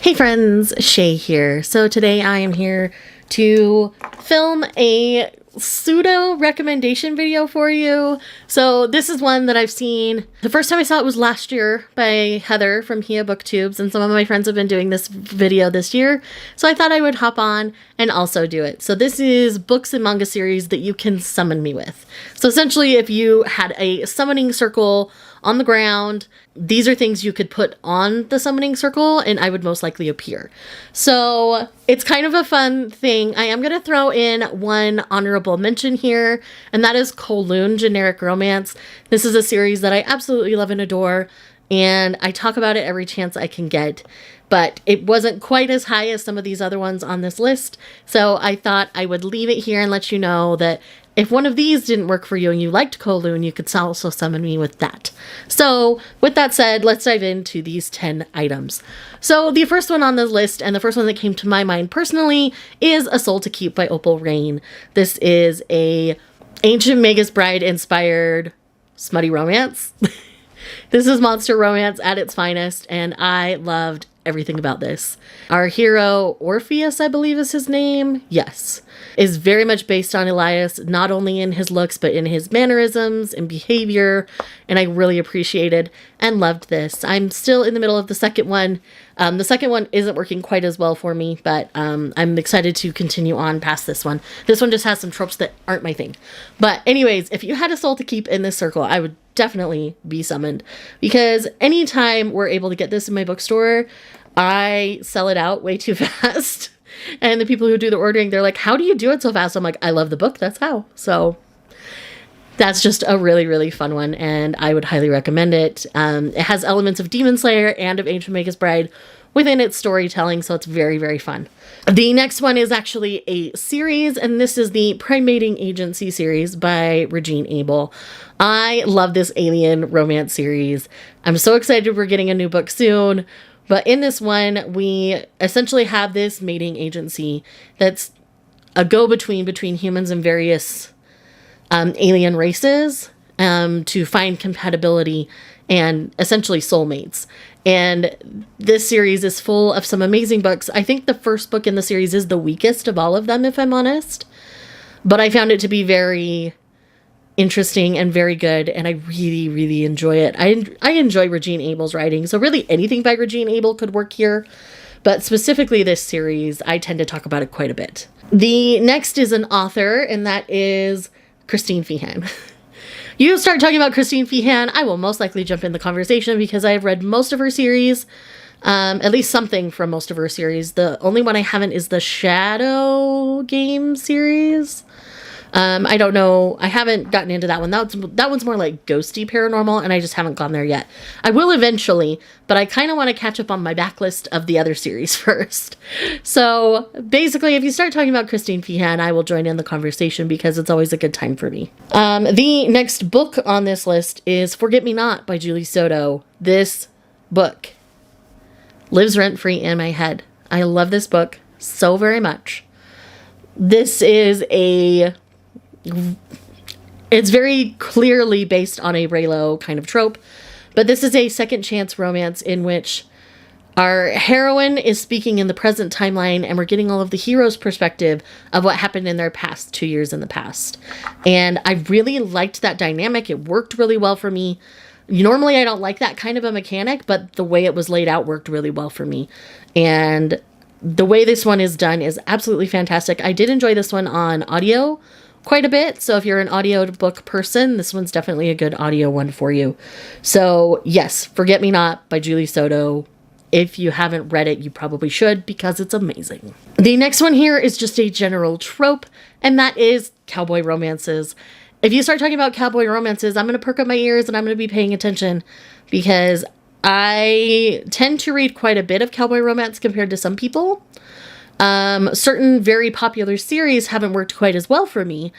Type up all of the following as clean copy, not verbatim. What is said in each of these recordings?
Hey friends, Shay here. So today I am here to film a pseudo recommendation video for you. So this is one that I've seen. The first time I saw it was last year by Heather from Hia Booktubes, and some of my friends have been doing this video this year. So I thought I would hop on and also do it. So this is books and manga series that you can summon me with. So essentially if you had a summoning circle on the ground, these are things you could put on the summoning circle and I would most likely appear. So it's kind of a fun thing. I am going to throw in one honorable mention here, and that is Kowloon Generic Romance. This is a series that I absolutely love and adore, and I talk about it every chance I can get, but it wasn't quite as high as some of these other ones on this list. So I thought I would leave it here and let you know that if one of these didn't work for you and you liked Kowloon, you could also summon me with that. So with that said, let's dive into these 10 items. So the first one on the list, and the first one that came to my mind personally, is A Soul to Keep by Opal Rain. This is a Ancient Magus Bride inspired smutty romance. This is monster romance at its finest, and I loved everything about this. Our hero, Orpheus, I believe is his name, yes, is very much based on Elias, not only in his looks, but in his mannerisms and behavior, and I really appreciated and loved this. I'm still in the middle of the second one. The second one isn't working quite as well for me, but I'm excited to continue on past this one. This one just has some tropes that aren't my thing. But anyways, if you had a soul to keep in this circle, I would definitely be summoned, because anytime we're able to get this in my bookstore, I sell it out way too fast. And the people who do the ordering, they're like, how do you do it so fast? I'm like, I love the book, that's how. So that's just a really, really fun one, and I would highly recommend it. It has elements of Demon Slayer and of Ancient Magus Bride within its storytelling, so it's very, very fun. The next one is actually a series, and this is the Primating Agency series by Regine Abel. I love this alien romance series. I'm so excited we're getting a new book soon. But in this one, we essentially have this mating agency that's a go-between between humans and various alien races to find compatibility and essentially soulmates. And this series is full of some amazing books. I think the first book in the series is the weakest of all of them, if I'm honest. But I found it to be very interesting and very good, and I really, really enjoy it. I enjoy Regine Abel's writing, so really anything by Regine Abel could work here, but specifically this series, I tend to talk about it quite a bit. The next is an author, and that is Christine Feehan. You start talking about Christine Feehan, I will most likely jump in the conversation because I have read most of her series, at least something from most of her series. The only one I haven't is the Shadow Game series. I don't know. I haven't gotten into that one. That one's more like ghosty paranormal, and I just haven't gone there yet. I will eventually, but I kind of want to catch up on my backlist of the other series first. So basically, if you start talking about Christine Feehan, I will join in the conversation because it's always a good time for me. The next book on this list is Forget Me Not by Julie Soto. This book lives rent-free in my head. I love this book so very much. This is it's very clearly based on a Raylo kind of trope, but this is a second chance romance in which our heroine is speaking in the present timeline, and we're getting all of the hero's perspective of what happened in their past 2 years in the past. And I really liked that dynamic. It worked really well for me. Normally I don't like that kind of a mechanic, but the way it was laid out worked really well for me. And the way this one is done is absolutely fantastic. I did enjoy this one on audio quite a bit, so if you're an audiobook person, this one's definitely a good audio one for you. So yes, Forget Me Not by Julie Soto. If you haven't read it, you probably should, because it's amazing. The next one here is just a general trope, and that is cowboy romances. If you start talking about cowboy romances, I'm going to perk up my ears and I'm going to be paying attention, because I tend to read quite a bit of cowboy romance compared to some people. Certain very popular series haven't worked quite as well for me,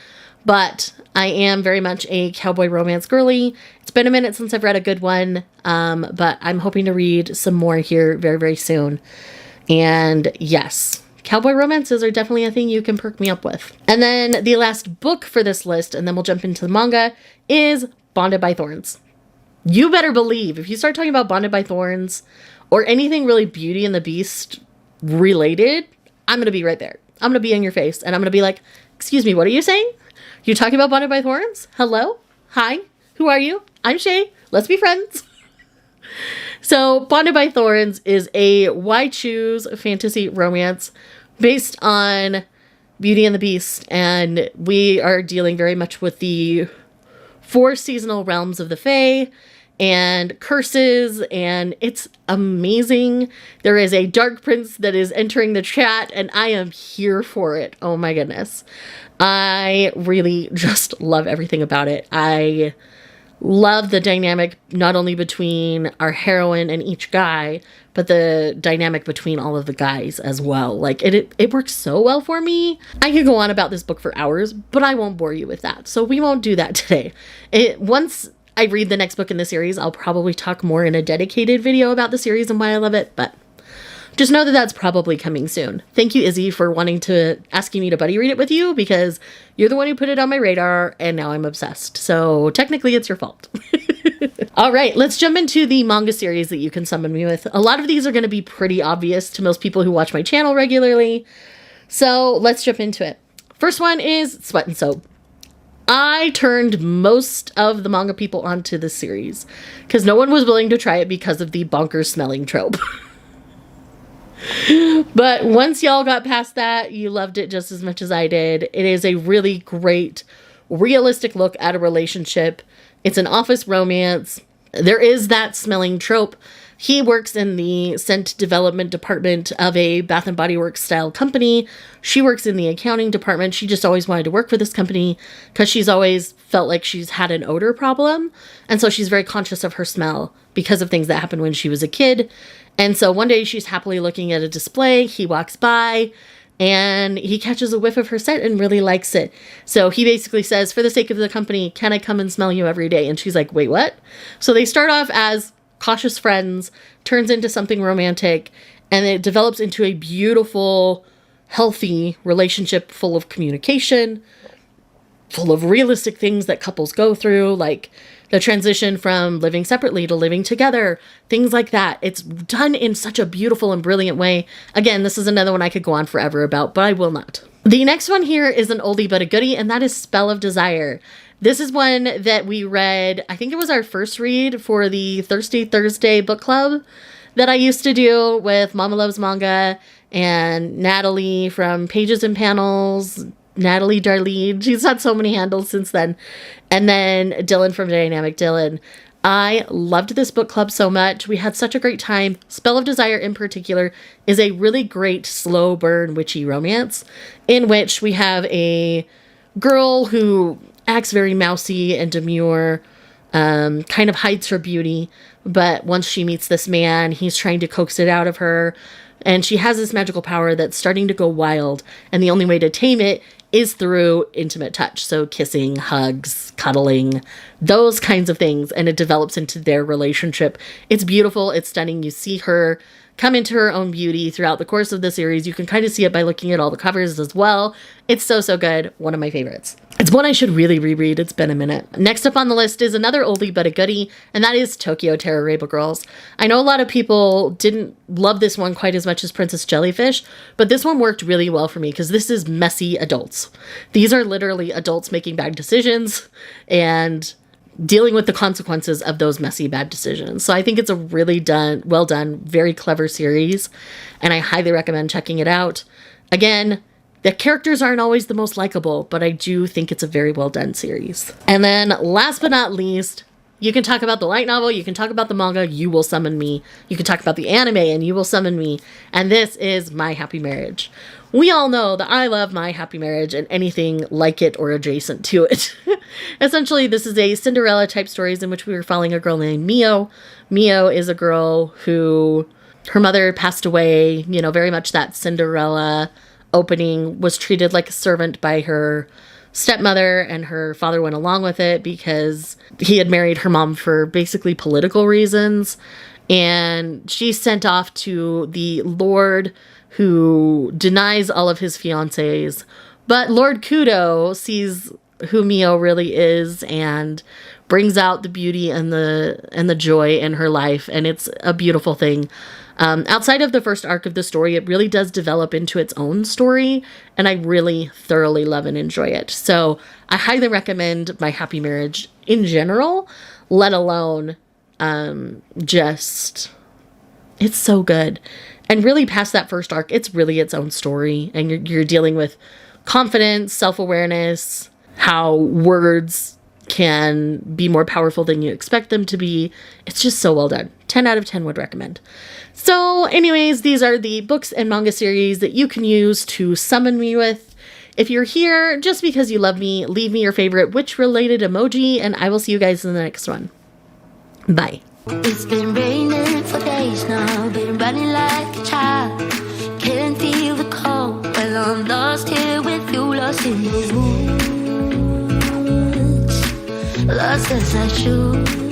but I am very much a cowboy romance girly. It's been a minute since I've read a good one, but I'm hoping to read some more here very, very soon. And yes, cowboy romances are definitely a thing you can perk me up with. And then the last book for this list, and then we'll jump into the manga, is Bonded by Thorns. You better believe, if you start talking about Bonded by Thorns, or anything really Beauty and the Beast related, I'm going to be right there. I'm going to be in your face and I'm going to be like, excuse me, what are you saying? You're talking about Bonded by Thorns? Hello? Hi? Who are you? I'm Shay. Let's be friends. So Bonded by Thorns is a why choose fantasy romance based on Beauty and the Beast. And we are dealing very much with the 4 seasonal realms of the Fae and curses, and it's amazing. There is a dark prince that is entering the chat, and I am here for it. Oh my goodness. I really just love everything about it. I love the dynamic not only between our heroine and each guy, but the dynamic between all of the guys as well. Like, it works so well for me. I could go on about this book for hours, but I won't bore you with that. So we won't do that today. Once I read the next book in the series, I'll probably talk more in a dedicated video about the series and why I love it, but just know that that's probably coming soon. Thank you, Izzy, for asking me to buddy read it with you, because you're the one who put it on my radar, and now I'm obsessed. So technically it's your fault. All right, let's jump into the manga series that you can summon me with. A lot of these are going to be pretty obvious to most people who watch my channel regularly. So let's jump into it. First one is Sweat and Soap. I turned most of the manga people onto this series because no one was willing to try it because of the bonkers smelling trope. But once y'all got past that, you loved it just as much as I did. It is a really great, realistic look at a relationship. It's an office romance. There is that smelling trope. He works in the scent development department of a Bath and Body Works style company. She works in the accounting department. She just always wanted to work for this company because she's always felt like she's had an odor problem. And so she's very conscious of her smell because of things that happened when she was a kid. And so one day she's happily looking at a display. He walks by and he catches a whiff of her scent and really likes it. So he basically says, for the sake of the company, can I come and smell you every day? And she's like, wait, what? So they start off as cautious friends, turns into something romantic, and it develops into a beautiful, healthy relationship full of communication, full of realistic things that couples go through, like the transition from living separately to living together, things like that. It's done in such a beautiful and brilliant way. Again, this is another one I could go on forever about, but I will not. The next one here is an oldie but a goodie, and that is Spell of Desire. This is one that we read, I think it was our first read for the Thirsty Thursday book club that I used to do with Mama Loves Manga and Natalie from Pages and Panels, Natalie Darlene. She's had so many handles since then. And then Dylan from Dynamic Dylan. I loved this book club so much. We had such a great time. Spell of Desire in particular is a really great slow burn witchy romance in which we have a girl who acts very mousy and demure, kind of hides her beauty. But once she meets this man, he's trying to coax it out of her. And she has this magical power that's starting to go wild. And the only way to tame it is through intimate touch. So kissing, hugs, cuddling, those kinds of things. And it develops into their relationship. It's beautiful. It's stunning. You see her come into her own beauty throughout the course of the series. You can kind of see it by looking at all the covers as well. It's so, so good. One of my favorites. It's one I should really reread. It's been a minute. Next up on the list is another oldie but a goodie, and that is Tokyo Terror Rainbow Girls. I know a lot of people didn't love this one quite as much as Princess Jellyfish, but this one worked really well for me because this is messy adults. These are literally adults making bad decisions and dealing with the consequences of those messy bad decisions. So I think it's a really well done, very clever series, and I highly recommend checking it out. Again, the characters aren't always the most likable, but I do think it's a very well done series. And then last but not least, you can talk about the light novel, you can talk about the manga, you will summon me. You can talk about the anime and you will summon me. And this is My Happy Marriage. We all know that I love My Happy Marriage and anything like it or adjacent to it. Essentially, this is a Cinderella type stories in which we were following a girl named Mio. Mio is a girl who, her mother passed away, you know, very much that Cinderella opening, was treated like a servant by her stepmother, and her father went along with it because he had married her mom for basically political reasons. And she's sent off to the Lord who denies all of his fiancés. But Lord Kudo sees who Mio really is and brings out the beauty and the joy in her life, and it's a beautiful thing. Outside of the first arc of the story, it really does develop into its own story, and I really thoroughly love and enjoy it. So I highly recommend My Happy Marriage in general, let alone it's so good. And really past that first arc, it's really its own story, and you're dealing with confidence, self-awareness, how words can be more powerful than you expect them to be. It's just so well done. 10 out of 10 would recommend. So anyways, these are the books and manga series that you can use to summon me with. If you're here just because you love me, leave me your favorite witch-related emoji, and I will see you guys in the next one. Bye. It's been raining for days now, been running like a child. Can't feel the cold, well I'm lost here with you, lost in the woods. Lost as I should.